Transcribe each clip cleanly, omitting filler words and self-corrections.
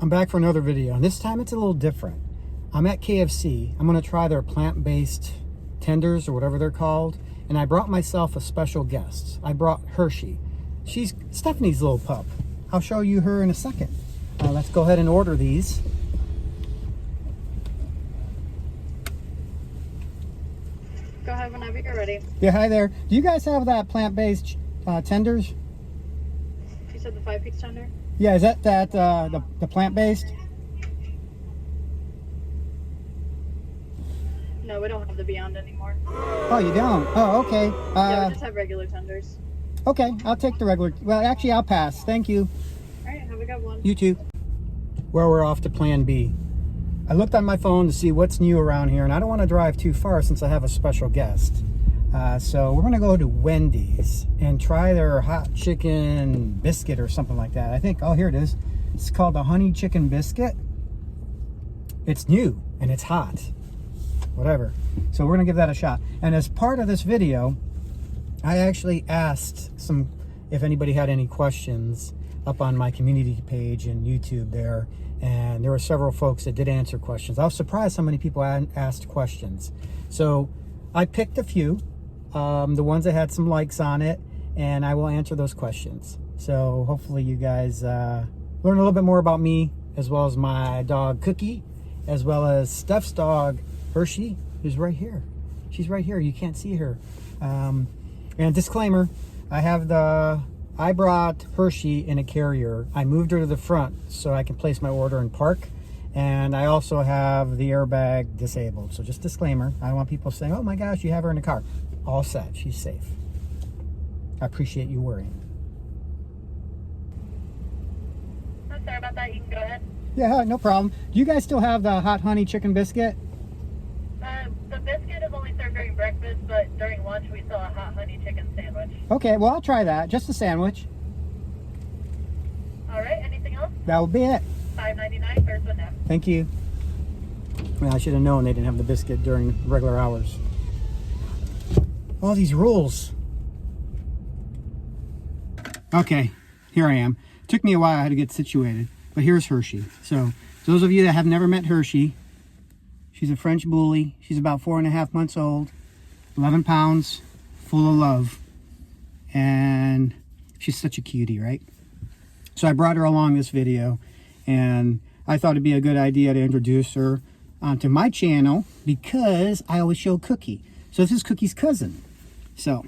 I'm back for another video, and this time it's a little different. I'm at KFC. I'm going to try their plant-based tenders or whatever they're called, and I brought myself a special guest. I brought Hershey. She's Stephanie's little pup. I'll show you her in a second. Let's go ahead and order these. Go ahead whenever you're ready. Yeah, hi there. Do you guys have that plant-based tenders? You said the 5-piece tender? Yeah, is that the plant-based? No, we don't have the Beyond anymore. Oh, you don't? Oh, okay. Yeah, we just have regular tenders. Okay, I'll take the regular. Well, actually, I'll pass. Thank you. All right, have a good one. You too. Well, we're off to Plan B. I looked on my phone to see what's new around here, and I don't want to drive too far since I have a special guest. So we're going to go to Wendy's and try their hot chicken biscuit or something like that. I think, oh, here it is. It's called the honey chicken biscuit. It's new and it's hot. Whatever. So we're going to give that a shot. And as part of this video, I actually asked if anybody had any questions up on my community page and YouTube there. And there were several folks that did answer questions. I was surprised how many people asked questions. So I picked a few, the ones that had some likes on it, and I will answer those questions. So hopefully you guys learn a little bit more about me, as well as my dog Cookie, as well as Steph's dog Hershey, who's right here. She's right here. You can't see her. And disclaimer, I brought Hershey in a carrier. I moved her to the front so I can place my order and park. And I also have the airbag disabled. So just disclaimer, I don't want people saying, oh my gosh, you have her in the car. All set, she's safe. I appreciate you worrying. I'm sorry about that, you can go ahead. Yeah, no problem. Do you guys still have the hot honey chicken biscuit? The biscuit is only served during breakfast, but during lunch we sell a hot honey chicken sandwich. Okay, well I'll try that. Just a sandwich. All right, anything else? That will be it. $5.99 first one now. Thank you. Well, I should have known they didn't have the biscuit during regular hours. All these rules. Okay, here I am. Took me a while. I had to get situated. But here's Hershey. So, those of you that have never met Hershey, she's a French bully. She's about 4.5 months old, 11 pounds, full of love. And she's such a cutie, right? So I brought her along this video, and I thought it'd be a good idea to introduce her onto my channel because I always show Cookie. So this is Cookie's cousin. So,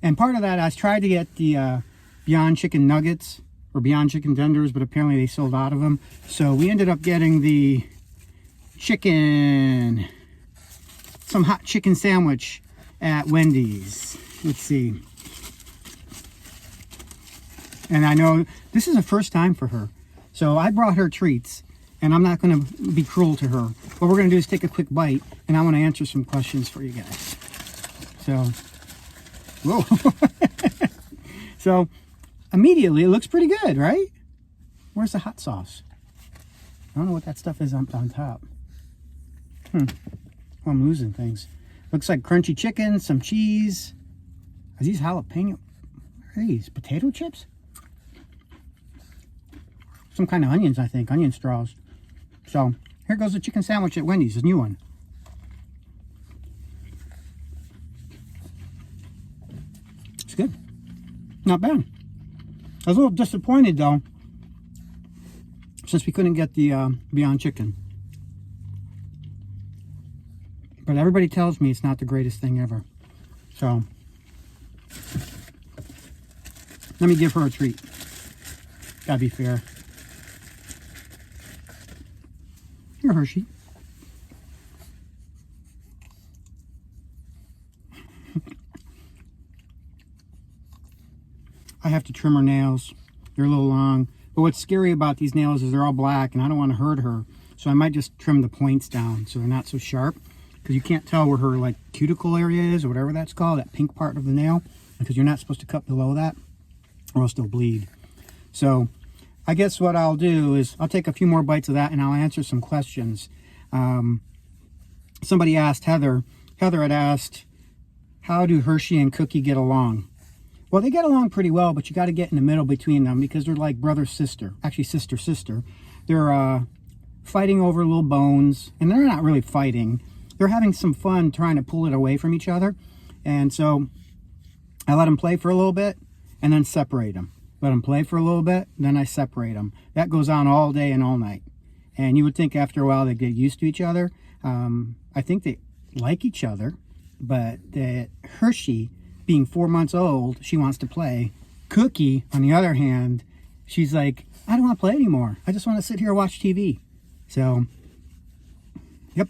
and part of that, I tried to get the Beyond Chicken Nuggets or Beyond Chicken Tenders, but apparently they sold out of them. So we ended up getting the some hot chicken sandwich at Wendy's. Let's see. And I know this is a first time for her. So I brought her treats, and I'm not going to be cruel to her. What we're going to do is take a quick bite, and I want to answer some questions for you guys. So, whoa. So, immediately, it looks pretty good, right? Where's the hot sauce? I don't know what that stuff is on top. Oh, I'm losing things. Looks like crunchy chicken, some cheese. Are these jalapeno? What are these? Potato chips? Some kind of onions, I think. Onion straws. So, here goes the chicken sandwich at Wendy's. A new one. It's good. Not bad. I was a little disappointed, though, since we couldn't get the Beyond Chicken. But everybody tells me it's not the greatest thing ever. So, let me give her a treat. Gotta be fair. Here, Hershey. I have to trim her nails. They're a little long. But what's scary about these nails is they're all black, and I don't want to hurt her. So I might just trim the points down so they're not so sharp. Because you can't tell where her like cuticle area is, or whatever that's called, that pink part of the nail. Because you're not supposed to cut below that, or else they'll bleed. So I guess what I'll do is I'll take a few more bites of that, and I'll answer some questions. Somebody asked, Heather had asked, how do Hershey and Cookie get along? Well, they get along pretty well, but you got to get in the middle between them because they're like brother-sister. Actually, sister-sister. they're fighting over little bones, and they're not really fighting. They're having some fun trying to pull it away from each other. And so I let them play for a little bit and then separate them. Let them play for a little bit, then I separate them. That goes on all day and all night. And you would think after a while they get used to each other. I think they like each other, but Hershey, being 4 months old, she wants to play. Cookie, on the other hand, she's like, I don't want to play anymore. I just want to sit here and watch TV. So, yep.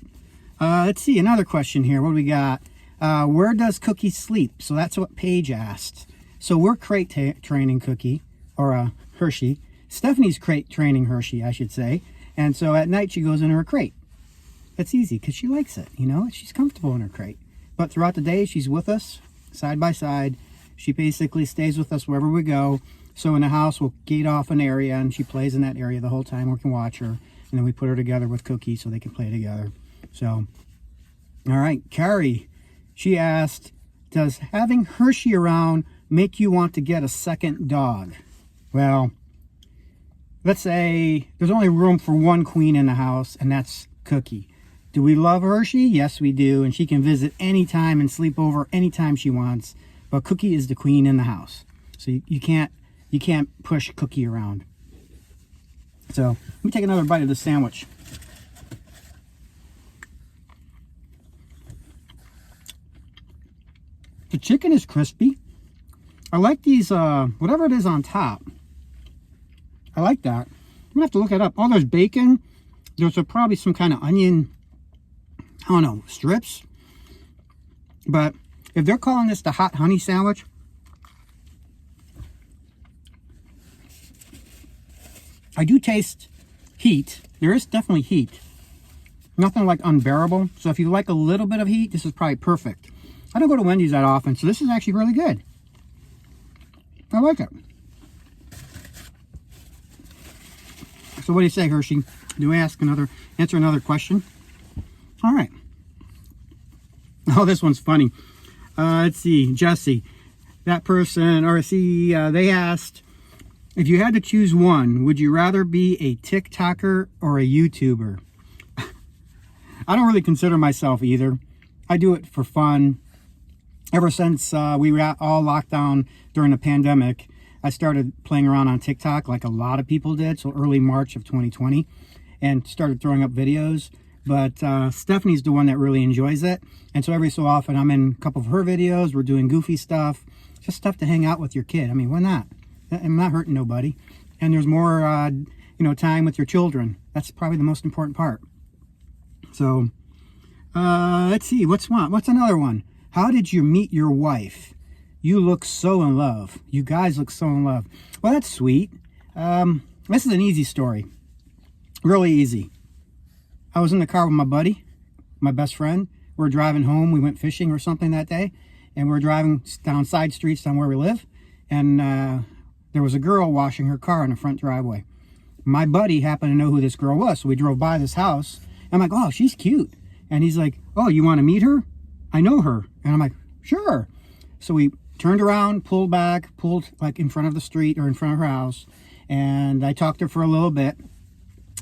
Let's see, another question here. What do we got? Where does Cookie sleep? So that's what Paige asked. So we're crate training Cookie, or Hershey. Stephanie's crate training Hershey, I should say. And so at night she goes in her crate. That's easy because she likes it, you know. She's comfortable in her crate. But throughout the day, she's with us, side by side. She basically stays with us wherever we go. So in the house, we'll gate off an area, and she plays in that area the whole time. We can watch her. And then we put her together with Cookie so they can play together. So, all right, Carrie, she asked, does having Hershey around make you want to get a second dog? Well, let's say there's only room for one queen in the house, and that's Cookie. Do we love Hershey? Yes, we do. And she can visit anytime and sleep over anytime she wants. But Cookie is the queen in the house. So you can't push Cookie around. So let me take another bite of the sandwich. The chicken is crispy. I like these, whatever it is on top. I like that. I'm gonna have to look it up. Oh, there's bacon. There's probably some kind of onion, I don't know, strips. But if they're calling this the hot honey sandwich, I do taste heat. There is definitely heat. Nothing like unbearable. So if you like a little bit of heat, this is probably perfect. I don't go to Wendy's that often, so this is actually really good. I like it. So what do you say, Hershey? Do we answer another question? All right. Oh, this one's funny. Let's see, Jesse. That person, they asked, if you had to choose one, would you rather be a TikToker or a YouTuber? I don't really consider myself either. I do it for fun. Ever since we were all locked down during the pandemic, I started playing around on TikTok like a lot of people did, so early March of 2020, and started throwing up videos. But Stephanie's the one that really enjoys it, and so every so often I'm in a couple of her videos. We're doing goofy stuff, just stuff to hang out with your kid. I mean, why not? I'm not hurting nobody. And there's more, time with your children. That's probably the most important part. So, let's see, what's another one? How did you meet your wife? You look so in love. You guys look so in love. Well, that's sweet. This is an easy story. Really easy. I was in the car with my buddy, my best friend. We were driving home. We went fishing or something that day. And we were driving down side streets down where we live. And there was a girl washing her car in the front driveway. My buddy happened to know who this girl was. So we drove by this house. I'm like, oh, she's cute. And he's like, oh, you want to meet her? I know her. And I'm like, sure. So we turned around, pulled like in front of the street or in front of her house. And I talked to her for a little bit.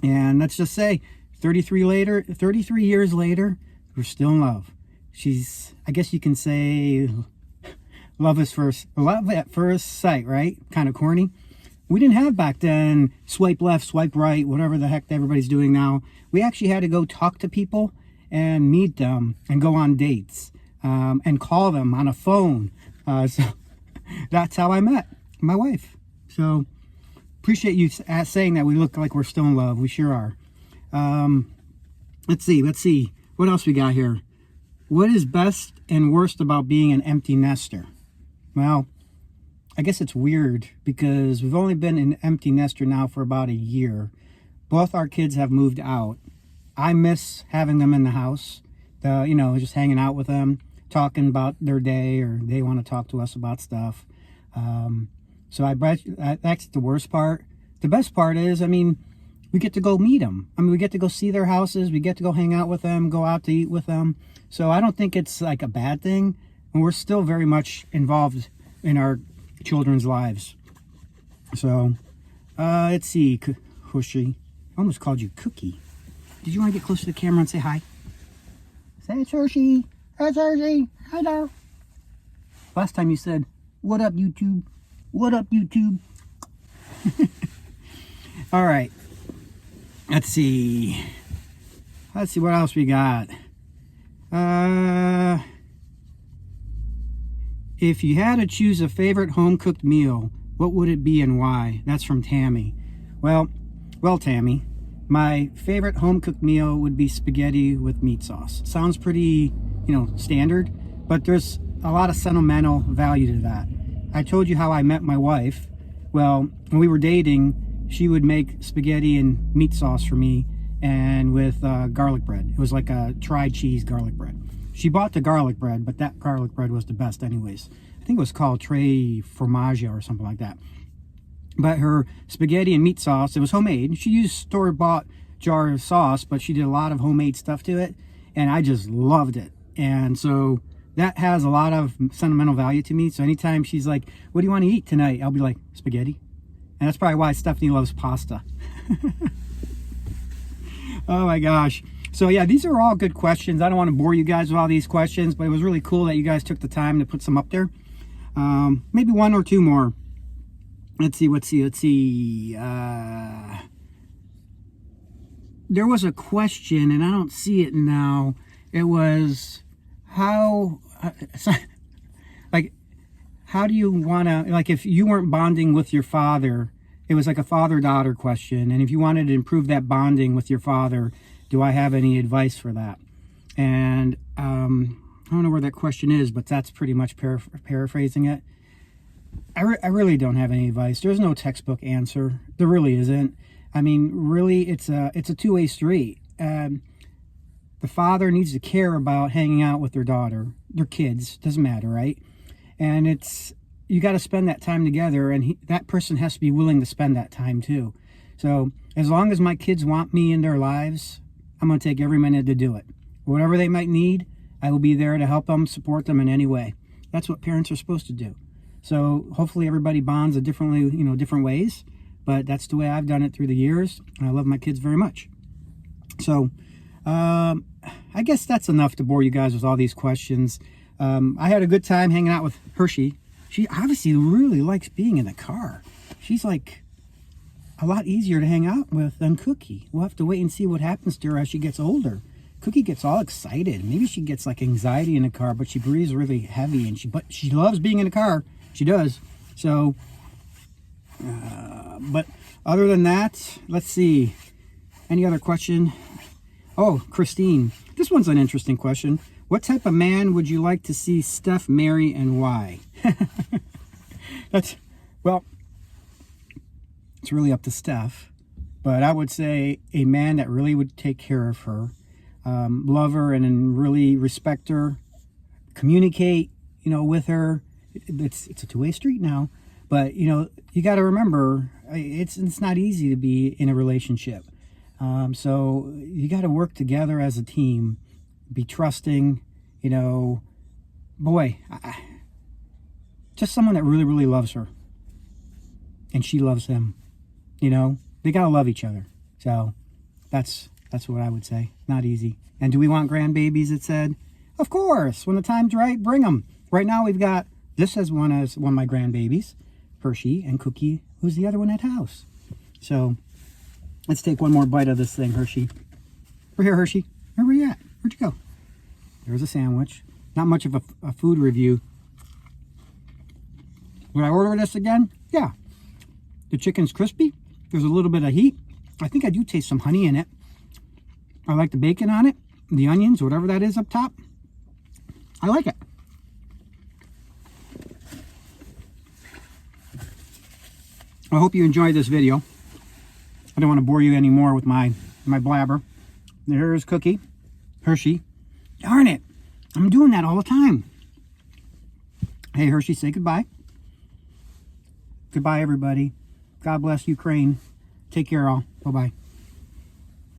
And let's just say 33 years later, we're still in love. I guess you can say love at first sight, right? Kind of corny. We didn't have back then swipe left, swipe right, whatever the heck everybody's doing now. We actually had to go talk to people and meet them and go on dates and call them on a phone. So that's how I met my wife. So appreciate you saying that we look like we're still in love. We sure are. Let's see. What else we got here? What is best and worst about being an empty nester? Well, I guess it's weird because we've only been an empty nester now for about a year. Both our kids have moved out. I miss having them in the house, just hanging out with them, talking about their day, or they want to talk to us about stuff. So I bet that's the worst part. The best part is, we get to go meet them. We get to go see their houses. We get to go hang out with them, go out to eat with them. So I don't think it's like a bad thing. And we're still very much involved in our children's lives. So, let's see, Hershey. I almost called you Cookie. Did you want to get close to the camera and say hi? Say it's Hershey. It's Hershey. Hi there. Last time you said, what up, YouTube? What up, YouTube? All right. Let's see. Let's see what else we got. If you had to choose a favorite home-cooked meal, what would it be and why? That's from Tammy. Well, Tammy, my favorite home-cooked meal would be spaghetti with meat sauce. Sounds pretty, standard, but there's a lot of sentimental value to that. I told you how I met my wife. Well, when we were dating, she would make spaghetti and meat sauce for me, and with garlic bread. It was like a tried cheese garlic bread. She bought the garlic bread, but that garlic bread was the best anyways. I think it was called Tre Formaggia or something like that. But her spaghetti and meat sauce, it was homemade. She used store-bought jar of sauce, but she did a lot of homemade stuff to it, and I just loved it. And so that has a lot of sentimental value to me. So anytime she's like, what do you want to eat tonight? I'll be like, spaghetti. And that's probably why Stephanie loves pasta. Oh my gosh. So yeah, these are all good questions. I don't want to bore you guys with all these questions, but it was really cool that you guys took the time to put some up there. Maybe one or two more. Let's see. There was a question, and I don't see it now. It was, how do you want to, like, if you weren't bonding with your father, it was like a father-daughter question, and if you wanted to improve that bonding with your father, do I have any advice for that? And I don't know where that question is, but that's pretty much paraphrasing it. I really don't have any advice. There's no textbook answer. There really isn't. I mean, really, it's a two-way street. The father needs to care about hanging out with their daughter, their kids, doesn't matter, right? And you got to spend that time together, and that person has to be willing to spend that time too. So as long as my kids want me in their lives, I'm going to take every minute to do it. Whatever they might need, I will be there to help them, support them in any way. That's what parents are supposed to do. So hopefully everybody bonds different ways, but that's the way I've done it through the years. And I love my kids very much. So I guess that's enough to bore you guys with all these questions. I had a good time hanging out with Hershey. She obviously really likes being in the car. She's like a lot easier to hang out with than Cookie. We'll have to wait and see what happens to her as she gets older. Cookie gets all excited. Maybe she gets like anxiety in the car, but she breathes really heavy, but she loves being in the car. She does. So, but other than that, let's see. Any other question? Oh, Christine. This one's an interesting question. What type of man would you like to see Steph marry, and why? Well, it's really up to Steph, but I would say a man that really would take care of her, love her, and really respect her, communicate, with her. It's a two-way street now, but you got to remember, it's not easy to be in a relationship. So you got to work together as a team, be trusting, just someone that really, really loves her, and she loves him. They got to love each other. So that's what I would say. Not easy. And do we want grandbabies? It said, of course, when the time's right, bring them. Right now we've got, this as one of my grandbabies, Hershey, and Cookie, who's the other one at house. So let's take one more bite of this thing, Hershey. We're here, Hershey. Where were you at? Where'd you go? There's a sandwich. Not much of a food review. Would I order this again? Yeah. The chicken's crispy. There's a little bit of heat. I think I do taste some honey in it. I like the bacon on it, the onions, whatever that is up top. I like it. I hope you enjoyed this video. I don't want to bore you anymore with my blabber. There's Cookie, Hershey. Darn it, I'm doing that all the time. Hey, Hershey, say goodbye. Goodbye, everybody. God bless Ukraine. Take care, all. Bye-bye.